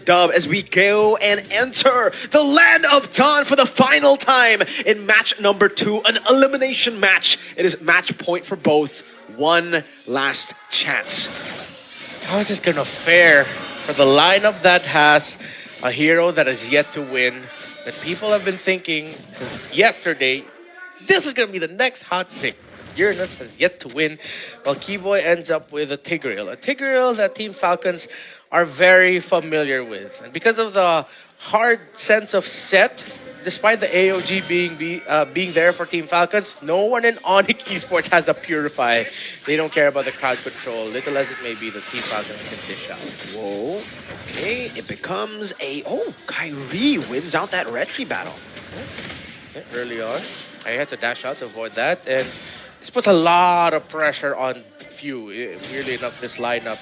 dub as we go and enter the land of Dawn for the final time in match number 2, an elimination match. It is match point for both. One last chance. How is this gonna fare for the lineup that has a hero that is yet to win, that people have been thinking since yesterday, this is gonna be the next hot pick. Uranus has yet to win, while Keyboy ends up with a Tigreal that Team Falcons are very familiar with. And because of the hard sense of set, despite the AOG being there for Team Falcons, no one in ONIC Esports has a Purify. They don't care about the crowd control, little as it may be, the Team Falcons can dish out. Whoa. Okay, it becomes a... Oh, Kyrie wins out that retry battle. Okay, early on, I had to dash out to avoid that, and this puts a lot of pressure on Few. Weirdly enough, this lineup,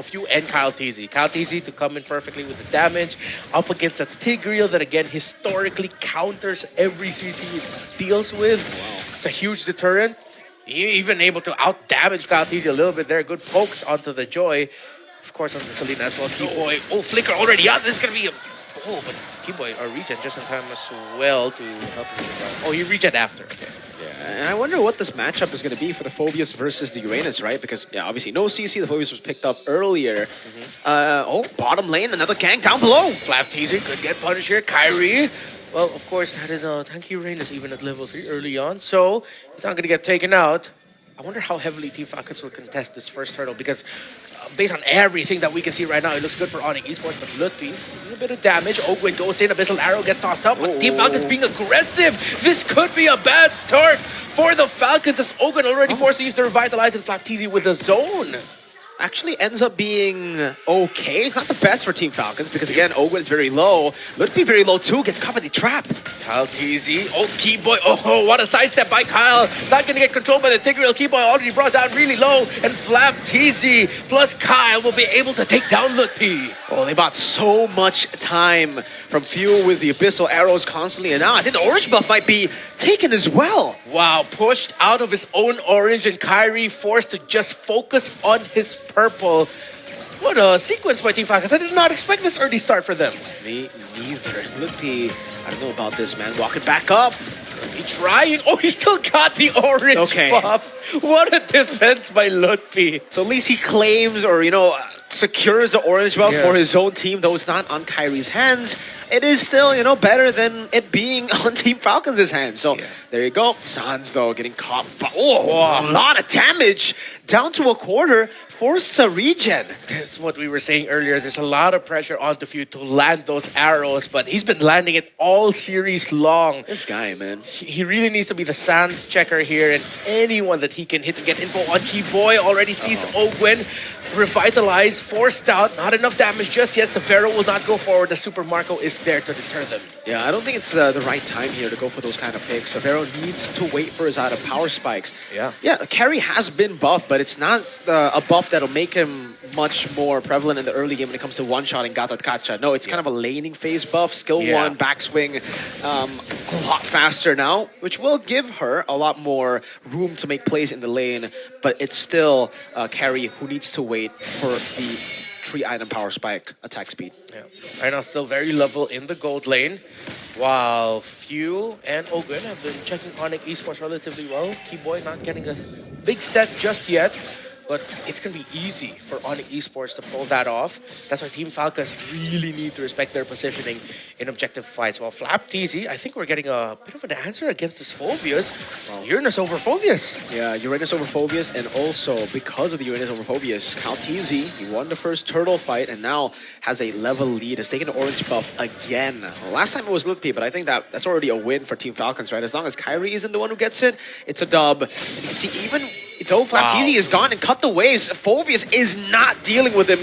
Few and Kyle TZ. Kyle TZ to come in perfectly with the damage up against a Tigreal that again historically counters every CC it deals with. Wow. It's a huge deterrent. Even able to out-damage Kyle TZ a little bit there. Good pokes onto the Joy. Of course, on the Selena as well. Keyboy, Flicker already out. This is going to be a... Oh, but Keyboy, regen just in time as well to help him survive. Oh, he regen after. Okay. Yeah, and I wonder what this matchup is going to be for the Phobius versus the Uranus, right? Because, yeah, obviously no CC, the Phobius was picked up earlier. Bottom lane, another gank down below. Flap teasing, could get punished here. Kyrie, well, of course, that is a tanky Uranus even at level 3 early on, so it's not going to get taken out. I wonder how heavily Team Falcons will contest this first hurdle, because based on everything that we can see right now, it looks good for ONIC Esports, but Lutfi, a little bit of damage. Ogwin goes in, Abyssal Arrow gets tossed up, but Team Falcons being aggressive. This could be a bad start for the Falcons as Ogwin already forced to use the Revitalize and Flap TZ with the zone. Actually ends up being okay. It's not the best for Team Falcons because, again, Ogwin's very low. Lutfi very low too, gets caught by the trap. Kyle TZ, Keyboy, what a sidestep by Kyle. Not going to get controlled by the Tigreal. Keyboy already brought down really low, and Flap TZ plus Kyle will be able to take down Lutfi. Oh, they bought so much time from Few with the Abyssal Arrows constantly, and now I think the orange buff might be taken as well. Wow, pushed out of his own orange, and Kyrie forced to just focus on his purple. What a sequence by Team Falcons. I did not expect this early start for them. Me neither. Lutfi, I don't know about this, man. Walking back up. He trying. Oh, he still got the orange buff. What a defense by Lutfi. So at least he claims or, secures the orange buff for his own team, though it's not on Kyrie's hands. It is still, better than it being on Team Falcons' hands. So there you go. Sans, though, getting caught. A lot of damage. Down to a quarter. Forced to regen. That's what we were saying earlier. There's a lot of pressure onto Few to land those arrows, but he's been landing it all series long. This guy, man. He really needs to be the Sans checker here, and anyone that he can hit to get info on. Keyboy already sees Ogwin. Revitalize, forced out, not enough damage just yet. Severo will not go forward. The Super Marco is there to deter them. Yeah, I don't think it's the right time here to go for those kind of picks. Severo needs to wait for his out of power spikes. Yeah, carry has been buffed, but it's not a buff that'll make him much more prevalent in the early game when it comes to one-shotting Gatot Kacha. No, it's kind of a laning phase buff, skill 1, backswing, a lot faster now, which will give her a lot more room to make plays in the lane, but it's still carry who needs to wait for the 3-item power spike attack speed. Yeah. Right now, still very level in the gold lane, while Few and Ogwin have been checking ONIC Esports relatively well. Keyboy not getting a big set just yet, but it's going to be easy for ONIC Esports to pull that off. That's why Team Falcons really need to respect their positioning in objective fights. While Flap TZ, I think we're getting a bit of an answer against this Phobius. Uranus over Phobius. Yeah, Uranus over Phobius, and also because of the Uranus over Phobius, Kyle TZ, he won the first turtle fight and now has a level lead. Has taken the orange buff again. Well, last time it was Lutfi, but I think that's already a win for Team Falcons, right? As long as Kyrie isn't the one who gets it, it's a dub. And you can see even though Flap TZ is gone and cut the waves, Phobius is not dealing with him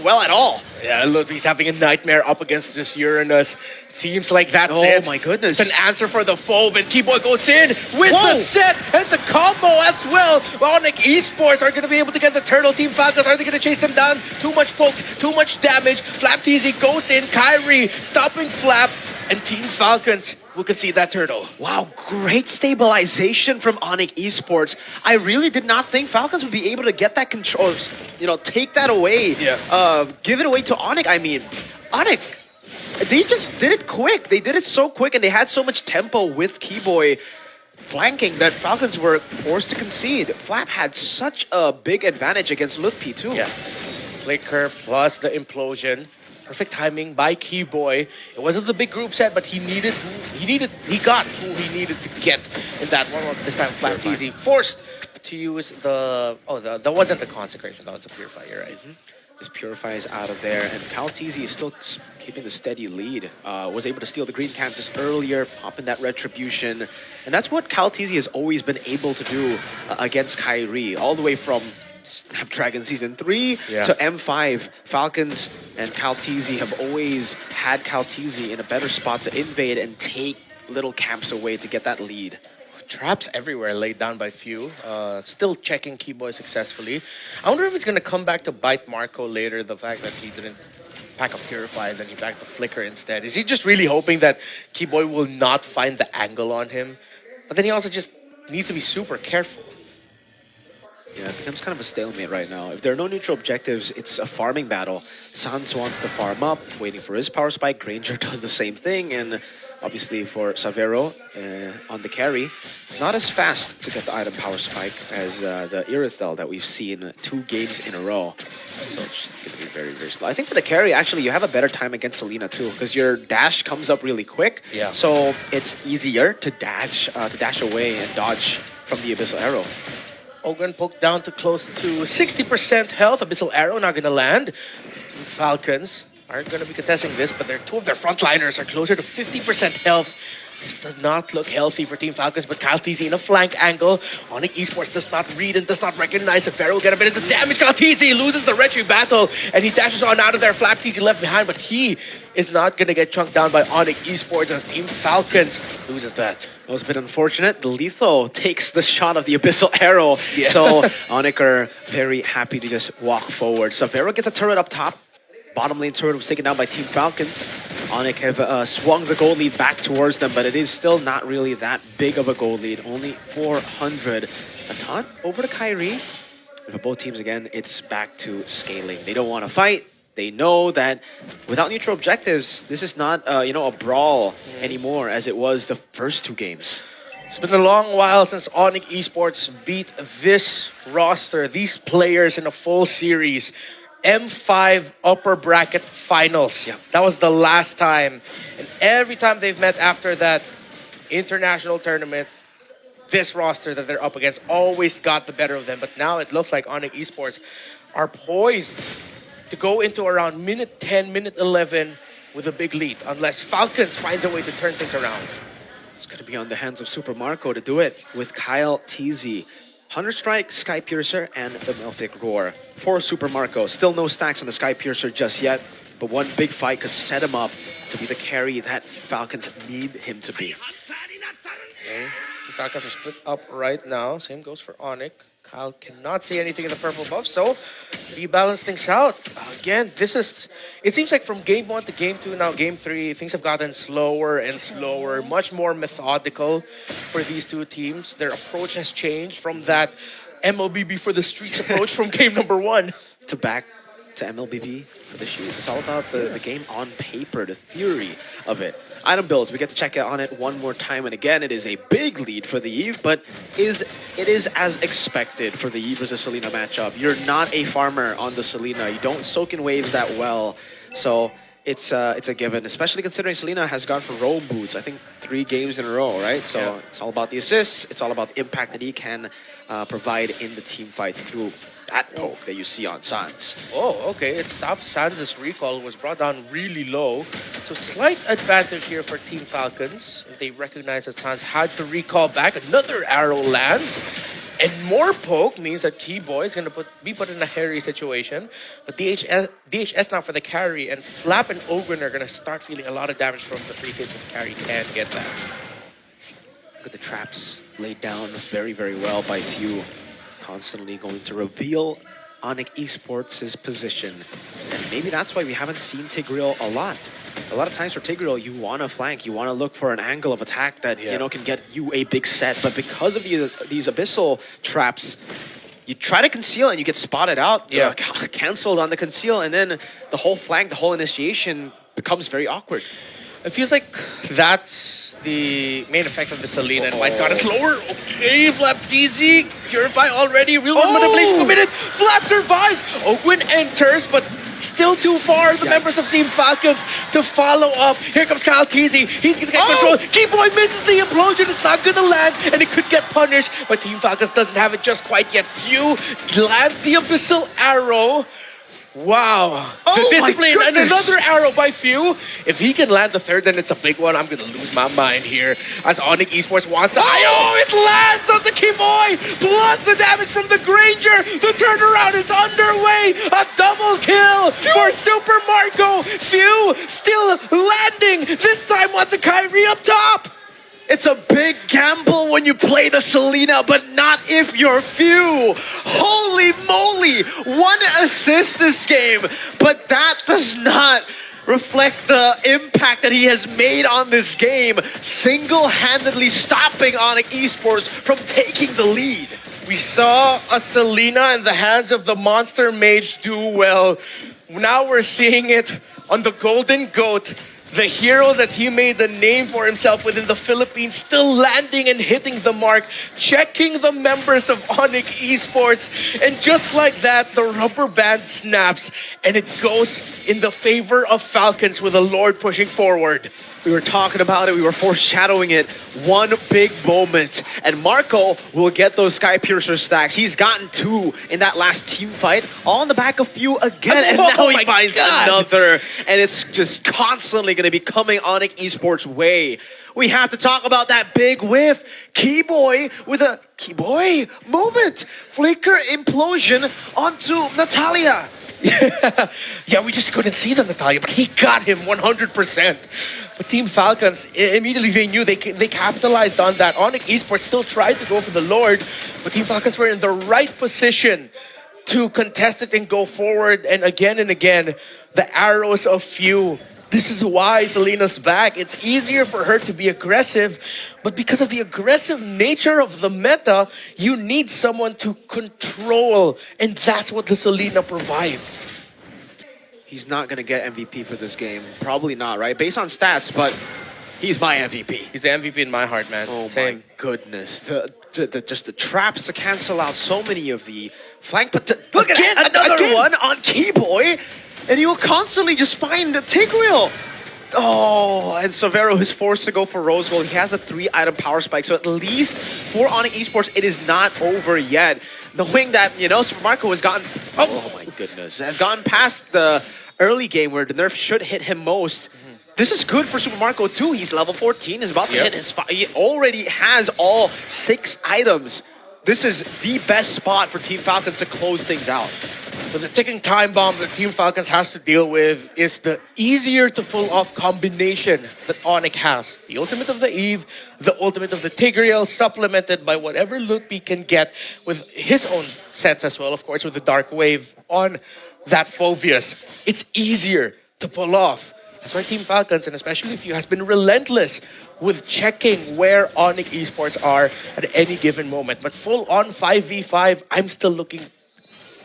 well at all. Yeah, look, he's having a nightmare up against this Uranus. Seems like that's it. Oh my goodness. It's an answer for the Fove, and Keyboy goes in with the set and the combo as well. ONIC Esports are going to be able to get the turtle. Team Falcons, are they going to chase them down? Too much pokes, too much damage. Flap TZ goes in. Kyrie stopping Flap, and Team Falcons we'll concede that turtle. Wow, great stabilization from ONIC Esports. I really did not think Falcons would be able to get that control, take that away. Yeah. Give it away to ONIC. I mean, ONIC, they just did it quick. They did it so quick, and they had so much tempo with Keyboy flanking that Falcons were forced to concede. Flap had such a big advantage against Lutpi too. Yeah. Flicker plus the implosion. Perfect timing by Keyboy. It wasn't the big group set, but he got who he needed to get in that one. This time, Flap Easy forced to use that wasn't the consecration, that was the purify, you're right. This Purify is out of there, and Calteezy is still keeping the steady lead. Was able to steal the green camp just earlier, popping that retribution. And that's what Calteezy has always been able to do against Kyrie, all the way from Snapdragon Season 3 to M5. Falcons and Calteezy have always had Calteezy in a better spot to invade and take little camps away to get that lead. Traps everywhere laid down by few. Still checking Keyboy successfully. I wonder if it's going to come back to bite Marco later, the fact that he didn't pack up Purify and then he backed the Flicker instead. Is he just really hoping that Keyboy will not find the angle on him? But then he also just needs to be super careful. Yeah, it becomes kind of a stalemate right now. If there are no neutral objectives, it's a farming battle. Sans wants to farm up, waiting for his power spike. Granger does the same thing, and obviously for Savero on the carry, not as fast to get the item power spike as the Irithel that we've seen 2 games in a row. So it's going to be very, very slow. I think for the carry, actually, you have a better time against Selena too, because your dash comes up really quick. Yeah. So it's easier to dash away and dodge from the Abyssal Arrow. Ogren poked down to close to 60% health. Abyssal Arrow not going to land. Falcons aren't going to be contesting this, but two of their frontliners are closer to 50% health. This does not look healthy for Team Falcons, but Calteezy in a flank angle. ONIC Esports does not read and does not recognize if Vero will get a bit of the damage. Calteezy loses the retry battle, and he dashes on out of there. Flapteezy left behind, but he is not going to get chunked down by ONIC Esports as Team Falcons loses that. That was a bit unfortunate. The Letho takes the shot of the Abyssal Arrow, so ONIC are very happy to just walk forward. So Vero gets a turret up top. Bottom lane turret was taken down by Team Falcons. ONIC have swung the gold lead back towards them, but it is still not really that big of a gold lead. Only 400. A ton over to Kyrie. And for both teams, again, it's back to scaling. They don't want to fight. They know that without neutral objectives, this is not a brawl anymore as it was the first 2 games. It's been a long while since ONIC Esports beat this roster, these players in a full series. M5 upper bracket finals. Yeah. That was the last time. And every time they've met after that international tournament, this roster that they're up against always got the better of them. But now it looks like ONIC Esports are poised to go into around minute 10, minute 11 with a big lead, unless Falcons finds a way to turn things around. It's going to be on the hands of Super Marco to do it with Calteezy. Hunter Strike, Sky Piercer, and the Melphic Roar. For Super Marco, still no stacks on the Sky Piercer just yet, but one big fight could set him up to be the carry that Falcons need him to be. Okay. The Falcons are split up right now. Same goes for ONIC. Kyle cannot see anything in the purple buff, so rebalance things out. Again, it seems like from game 1 to game 2, now game 3, things have gotten slower and slower, much more methodical for these 2 teams. Their approach has changed from that MLBB for the streets approach from game number 1. To back to MLBB for the shoes. It's all about the game on paper, the theory of it. Item builds, we get to check on it one more time, and again, it is a big lead for the Eve, but it is as expected for the Eve versus Selena matchup. You're not a farmer on the Selena. You don't soak in waves that well, so it's a given, especially considering Selena has gone for roam boots, I think 3 games in a row, right? So It's all about the assists, it's all about the impact that he can provide in the team fights through that poke that you see on Sans. Oh, okay. It stopped Sans' recall, was brought down really low. So slight advantage here for Team Falcons. They recognize that Sans had to recall back. Another arrow lands. And more poke means that Keyboy is going to be put in a hairy situation. But DHS now for the carry, and Flap and Ogren are going to start feeling a lot of damage from the free hits if carry can get that. Look at the traps laid down very, very well by Few. Constantly going to reveal ONIC Esports' position. And maybe that's why we haven't seen Tigreal a lot. A lot of times for Tigreal, you want to flank, you want to look for an angle of attack that can get you a big set. But because of these abyssal traps, you try to conceal and you get spotted out, cancelled on the conceal, and then the whole flank, the whole initiation becomes very awkward. It feels like that's the main effect of the Selena, and White's got it slower. Okay, Flap TZ, Purify already, real manipulation committed. Flap survives. Ogwin enters, but still too far. The members of Team Falcons to follow up. Here comes Kyle TZ. He's going to get control. Keyboy misses the implosion. It's not going to land, and it could get punished. But Team Falcons doesn't have it just quite yet. Few lands the Abyssal Arrow. Wow. The discipline and another arrow by Few. If he can land the third, then it's a big one. I'm going to lose my mind here as ONIC Esports wants to... Oh, it lands on the Keyboy! Plus the damage from the Granger. The turnaround is underway. A double kill for Super Marco. Few still landing. This time on the Kyrie up top. It's a big gamble when you play the Selena, but not if you're Few. Holy moly! 1 assist this game, but that does not reflect the impact that he has made on this game, single-handedly stopping ONIC Esports from taking the lead. We saw a Selena in the hands of the Monster Mage do well. Now we're seeing it on the Golden Goat. The hero that he made the name for himself within the Philippines, still landing and hitting the mark, checking the members of ONIC Esports. And just like that, the rubber band snaps and it goes in the favor of Falcons with the Lord pushing forward. We were talking about it, we were foreshadowing it. One big moment, and Marco will get those Sky Piercer stacks. He's gotten 2 in that last team fight, all on the back of Few again, and now he finds another. And it's just constantly going to be coming ONIC Esports' way. We have to talk about that big whiff. Keyboy with a Keyboy moment. Flicker implosion onto Natalia. Yeah, we just couldn't see the Natalia, but he got him 100%. But Team Falcons, immediately they knew they capitalized on that. ONIC Esports still tried to go for the Lord, but Team Falcons were in the right position to contest it and go forward. And again, the arrows of Few. This is why Selena's back. It's easier for her to be aggressive, but because of the aggressive nature of the meta, you need someone to control, and that's what the Selena provides. He's not going to get MVP for this game. Probably not, right? Based on stats, but he's my MVP. He's the MVP in my heart, man. Oh my goodness. Just the traps to cancel out so many of the flank. But look at another one on Keyboy. And he will constantly just find the Tigreal. Oh, and Severo is forced to go for Rose Gold. He has a 3-item power spike. So at least for ONIC Esports, it is not over yet. Knowing that, Super Marco has gotten... Oh my goodness. Has gotten past the early game where the nerf should hit him most. This is good for Super Marco too. He's level 14. He's about to hit his... He already has all 6 items. This is the best spot for Team Falcons to close things out. But the ticking time bomb that Team Falcons has to deal with is the easier to pull off combination that ONIC has. The ultimate of the Eve, the ultimate of the Tigreal, supplemented by whatever loot we can get with his own sets as well, of course, with the Dark Wave on that Phoveus. It's easier to pull off. That's why Team Falcons, and especially Few, has been relentless with checking where ONIC Esports are at any given moment. But full on 5v5, I'm still looking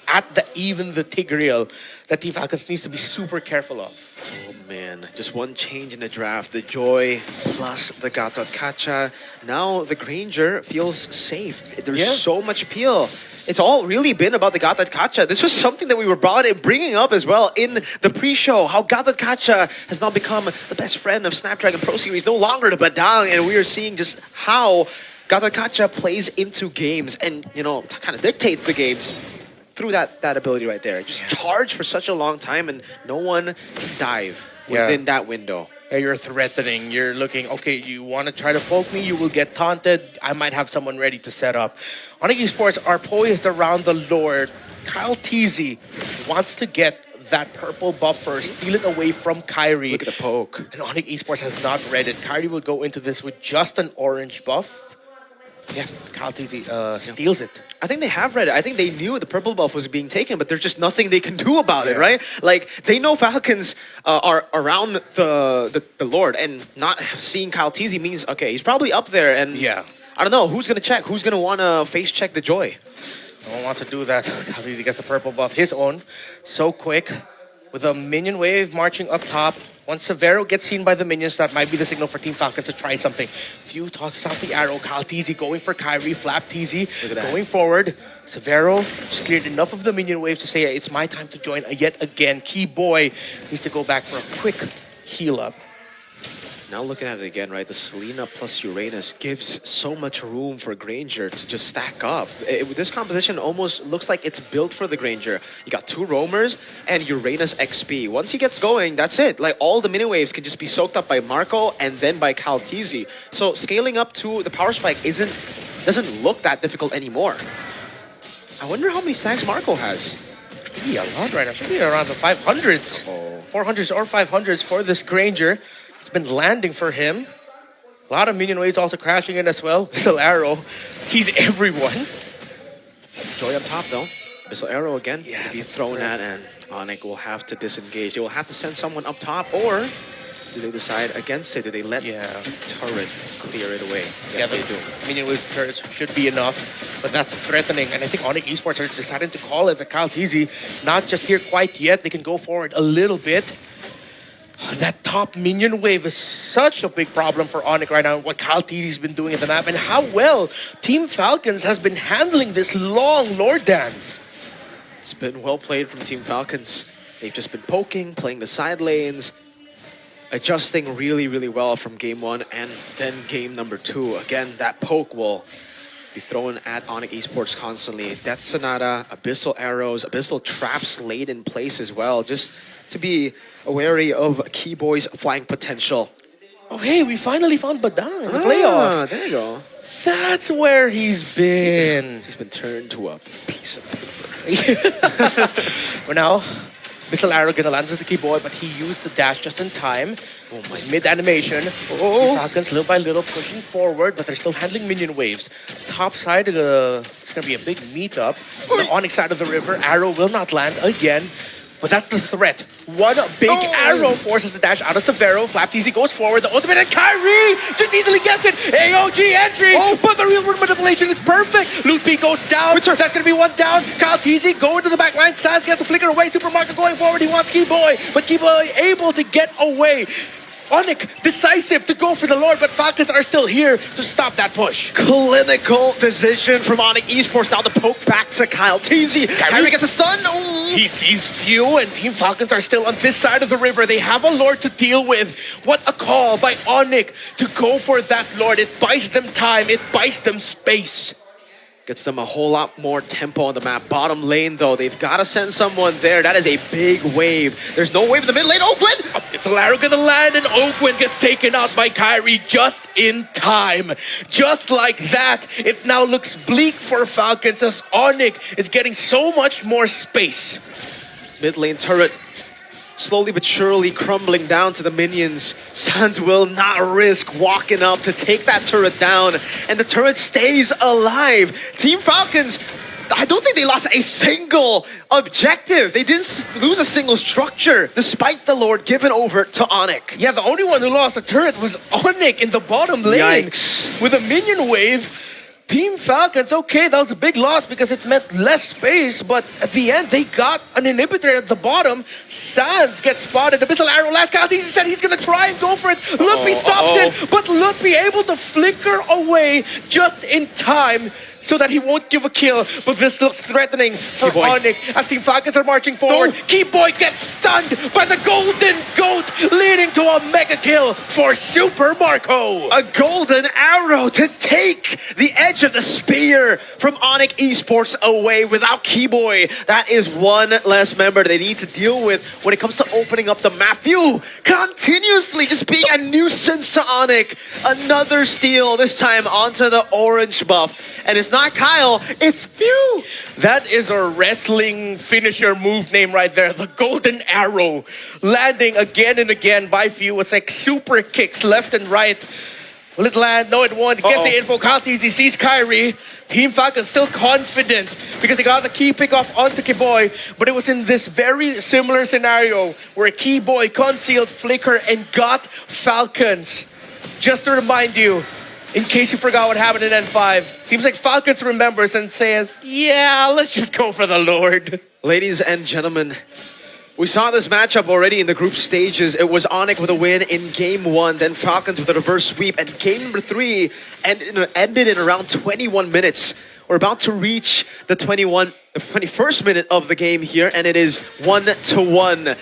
at the Tigreal that Team Falcons needs to be super careful of. Oh man, just one change in the draft. The Joy plus the Gatot Kacha. Now the Granger feels safe. There's so much peel. It's all really been about the Gatot Kacha. This was something that we were bringing up as well in the pre-show. How Gatot Kacha has now become the best friend of Snapdragon Pro Series, no longer the Badang. And we are seeing just how Gatot Kacha plays into games and, kind of dictates the games through that ability right there. Just charge for such a long time and no one can dive within that window. Yeah, you're threatening. You're looking, okay, you want to try to poke me, you will get taunted. I might have someone ready to set up. ONIC Esports are poised around the Lord. Kyle TZ wants to get that purple buff first, steal it away from Kyrie. Look at the poke. And ONIC Esports has not read it. Kyrie will go into this with just an orange buff. Yeah, KalTZ steals it. I think they have read it. I think they knew the purple buff was being taken, but there's just nothing they can do about it, right? Like, they know Falcons are around the Lord, and not seeing KalTZ means, okay, he's probably up there, and I don't know, who's going to check? Who's going to want to face check the Joy? No one wants to do that. KalTZ gets the purple buff, his own, so quick, with a minion wave marching up top. Once Severo gets seen by the minions, that might be the signal for Team Falcons to try something. Few tosses out the arrow. KalTZ going for Kyrie. Flap TZ going forward. Severo just cleared enough of the minion wave to say, it's my time to join yet again. Key Boy needs to go back for a quick heal up. Now looking at it again, right, the Selena plus Uranus gives so much room for Granger to just stack up. This composition almost looks like it's built for the Granger. You got 2 roamers and Uranus XP. Once he gets going, that's it. Like, all the mini waves can just be soaked up by Marco and then by KalTZ. So scaling up to the power spike doesn't look that difficult anymore. I wonder how many stacks Marco has. Yeah, a lot right now. Should be around the 500s. 400s or 500s for this Granger. It's been landing for him. A lot of minion waves also crashing in as well. Missile Arrow sees everyone. Joy up top though. Missile Arrow again. Yeah, he's thrown at, and ONIC will have to disengage. They will have to send someone up top, or do they decide against it? Do they let turret clear it away? Yes, they do. Minion waves turrets should be enough, but that's threatening. And I think ONIC Esports are deciding to call it the KalTZ. Not just here quite yet. They can go forward a little bit. That top minion wave is such a big problem for ONIC right now, and what KalTZ's been doing at the map, and how well Team Falcons has been handling this long Lord Dance. It's been well played from Team Falcons. They've just been poking, playing the side lanes, adjusting really, really well from game 1 and then game number 2. Again, that poke will be thrown at ONIC Esports constantly. Death Sonata, Abyssal Arrows, Abyssal Traps laid in place as well, just to be wary of Key Boy's flying potential. Oh, hey, we finally found Badang in the playoffs. There you go. That's where he's been. He's been turned to a piece of paper. For now, Missile Arrow gonna land with the Key Boy, but he used the dash just in time. Oh my! Mid-animation. Falcons little by little pushing forward, but they're still handling minion waves. Top side, it's gonna be a big meetup. On the ONIC side of the river, Arrow will not land again. But that's the threat. One big arrow forces the dash out of Severo. Flap TZ goes forward. The ultimate, and Kyrie just easily gets it. AOG entry. But the real world manipulation is perfect. Loot B goes down. That's going to be one down. KalTZ going to the back line. Sans gets the flicker away. Supermarket going forward. He wants Key Boy. But Key Boy able to get away. ONIC decisive to go for the Lord, but Falcons are still here to stop that push. Clinical decision from ONIC Esports. Now the poke back to KalTZ. Kyrie gets a stun. He sees few, and Team Falcons are still on this side of the river. They have a Lord to deal with. What a call by ONIC to go for that Lord. It buys them time. It buys them space. Gets them a whole lot more tempo on the map. Bottom lane, though, they've got to send someone there. That is a big wave. There's no wave in the mid lane. Oakland! It's Laro gonna land, and Oakland gets taken out by Kyrie just in time. Just like that, it now looks bleak for Falcons as ONIC is getting so much more space. Mid lane turret slowly but surely crumbling down to the minions. Sans will not risk walking up to take that turret down, and the turret stays alive. Team Falcons, I don't think they lost a single objective. They didn't lose a single structure, despite the Lord given over to ONIC. Yeah, the only one who lost a turret was ONIC in the bottom lane. Yikes. With a minion wave. Team Falcons, okay, that was a big loss because it meant less space, but at the end, they got an inhibitor at the bottom. Sans gets spotted. The Missile Arrow, last KalTZ said he's going to try and go for it. Lutpi stops it, but Lutpi able to flicker away just in time so that he won't give a kill. But this looks threatening for ONIC as Team Falcons are marching forward. Key Boy gets stunned by the Golden Goat, leading to a mega kill for Super Marco. A golden arrow to take the edge of the spear from ONIC Esports away without Key Boy. That is one less member they need to deal with when it comes to opening up the map. View continuously just being a nuisance to ONIC. Another steal, this time onto the orange buff. And it's not Kyle, it's View. That is a wrestling finisher move name right there. The Golden Arrow landing again and again by View. It's like super kicks left and right. Will it land? No, it won't. Gets the info. He sees Kyrie. Team Falcons still confident because they got the key pick off onto Keyboy. But it was in this very similar scenario where Keyboy concealed Flicker and got Falcons. Just to remind you, in case you forgot what happened in N5, seems like Falcons remembers and says, yeah, let's just go for the Lord. Ladies and gentlemen, we saw this matchup already in the group stages. It was ONIC with a win in game 1, then Falcons with a reverse sweep, and game number 3 ended in around 21 minutes. We're about to reach the 21st minute of the game here, and it is 1-1.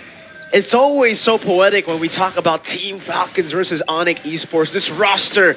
It's always so poetic when we talk about Team Falcons versus ONIC Esports. This roster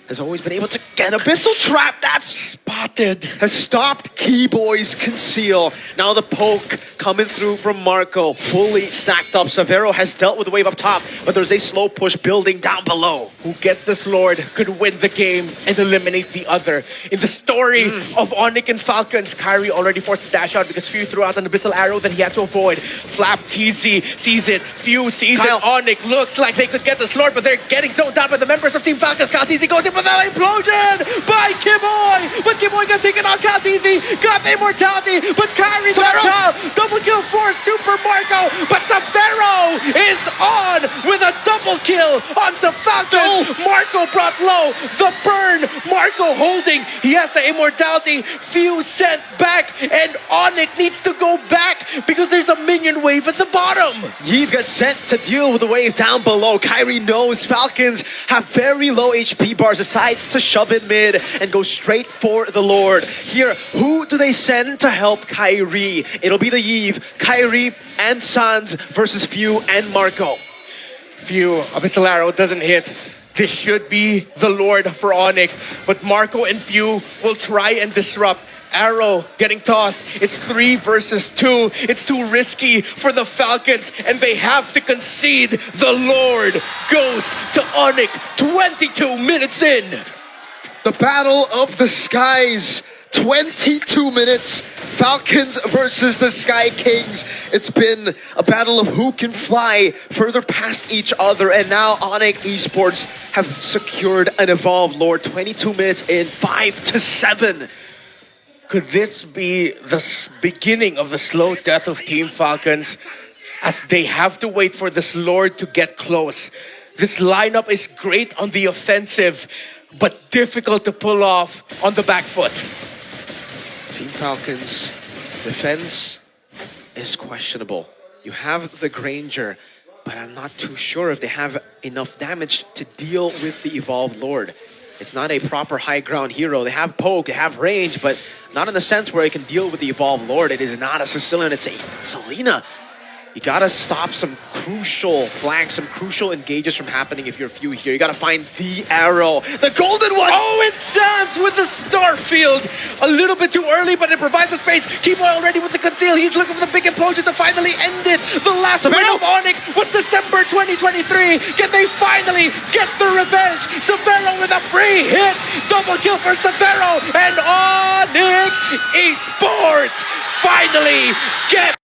has always been able to get Abyssal Trap that's spotted, has stopped Keyboy's conceal. Now the poke coming through from Marco, fully stacked up. Severo has dealt with the wave up top, but there's a slow push building down below. Who gets this Lord could win the game and eliminate the other. In the story of ONIC and Falcons, Kyrie already forced to dash out because Few threw out an Abyssal Arrow that he had to avoid. Flap TZ sees it, Few sees it. ONIC looks like they could get this Lord, but they're getting zoned down by the members of Team Falcons. Kyle TZ goes in for the implosion by Keyboy, but Keyboy gets taken out. Kyle TZ got the immortality, but Kyrie's on top. Double kill for Super Marco, but Severo is on with a double kill onto Falcons. Marco brought low, the burn, Marco holding, he has the immortality. Few sent back, and ONIC needs to go back because there's a minion wave at the bottom. Yves gets sent to deal with the wave down below. Kyrie knows Falcons have very low HP bars, decides to shove it mid and go straight for the Lord. Here, who do they send to help Kyrie? It'll be the Yves, Kyrie, and Sans versus Few and Marco. Few, Abyssal Arrow doesn't hit. This should be the Lord for ONIC, but Marco and Few will try and disrupt. Arrow getting tossed. It's 3 versus 2. It's too risky for the Falcons, and they have to concede. The Lord goes to ONIC 22 minutes in. The battle of the skies. 22 minutes. Falcons versus the Sky Kings. It's been a battle of who can fly further past each other, and now ONIC Esports have secured an Evolved Lord. 22 minutes in, 5-7. Could this be the beginning of the slow death of Team Falcons as they have to wait for this Lord to get close? This lineup is great on the offensive, but difficult to pull off on the back foot. Team Falcons defense is questionable. You have the Granger, but I'm not too sure if they have enough damage to deal with the Evolved Lord. It's not a proper high ground hero. They have poke, they have range, but not in the sense where it can deal with the Evolved Lord. It is not a Sicilian, it's a Selena. You gotta stop some crucial flanks, some crucial engages from happening if you're Few here. You gotta find the arrow, the golden one! Oh, it Sans with the Starfield. A little bit too early, but it provides a space. Keyboy already with the conceal. He's looking for the big implosion to finally end it. The last win of ONIC was December 2023. Can they finally get the revenge? Severo with a free hit. Double kill for Severo. And ONIC Esports finally get